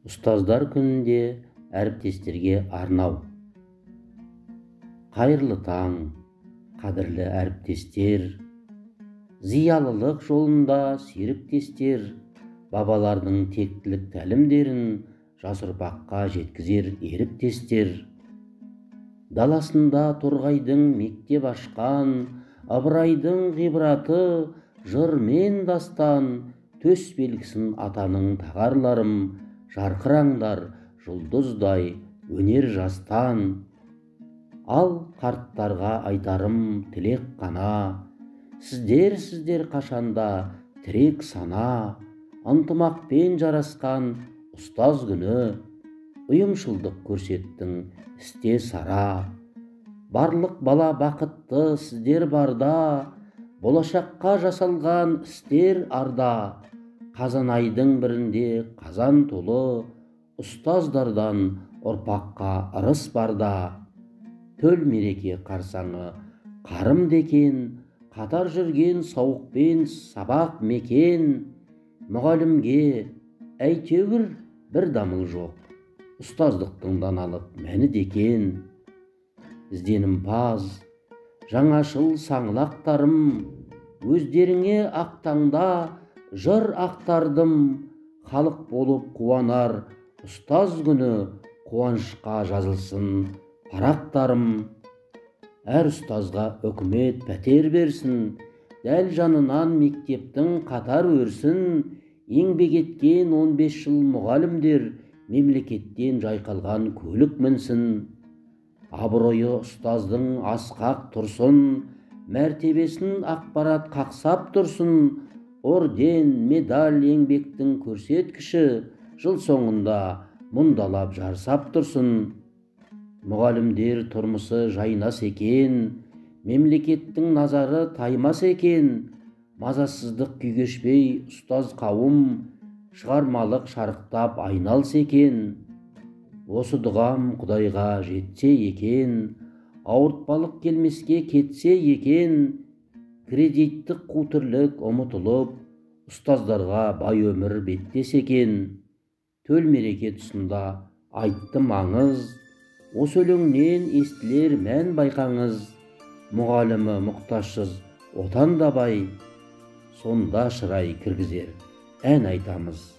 Ұстаздар күнінде әріптестерге арнау. Қайырлы таң, қадірлі әріптестер, зиялылық жолында серіктестер, бабалардың тектілік тәлімдерін жас ұрпаққа жеткізер еріктестер. Даласында торғайдың мектеп ашқан, Ыбырайдың ғибраты жыр мен дастан, төс белгісін атаның тағарларым, жарқыраңдар жұлдыздай өнер жастан. Ал қарттарға айтарым тілек қана, сіздер қашанда тірек сана, ынтымақпен жарасқан ұстаз күні, ұйымшылдық көрсеттің істе сара. Барлық бала бақытты сіздер барда, болашаққа жасалған істер арда. Қазан айдың бірінде қазан толы, ұстаздардан ұрпаққа ырыс барда. Төл мереке қарсаңы қарымды екен, қатар жүрген сауықпен сабақ мекен. Мұғалімге әйтеуір бір дамыл жоқ, ұстаздықтың даналық мәні декен. Ізденімпаз, жаңашыл саңлақтарым, өздеріңе ақтаңда жыр ақтардым. Халық болып қуанар ұстаз күні, қуанышқа жазылсын парақтарым. Әр ұстазға үкімет пәтер берсін, дәл жанынан мектептің қатар өрсін. Еңбек еткен 15 жыл мұғалімдер, мемлекеттен жайқалған көлік мінсін. Абыройы ұстаздың асқақ тұрсын, мәртебесін ақпарат қақсап тұрсын. Орден, медаль еңбектің көрсеткіші, жыл соңында мұндалап жарсап тұрсын. Мұғалімдер тұрмысы жайнас екен, мемлекеттің назары таймас екен. Мазасыздық күй кешпей ұстаз қауым, шығармалық шарықтап айналс екен. Осы дұғам Құдайға жетсе екен, ауыртпалық келмеске кетсе екен. Кредиттік қу тірлік ұмытылып, ұстаздарға бай өмір беттес екен. Төл мереке тұсында айттым аңыз, осы өлеңнен естілер мән байқаңыз. Мұғалімі мұқтажсыз отан да бай, сонда шырай кіргізер ән айтамыз.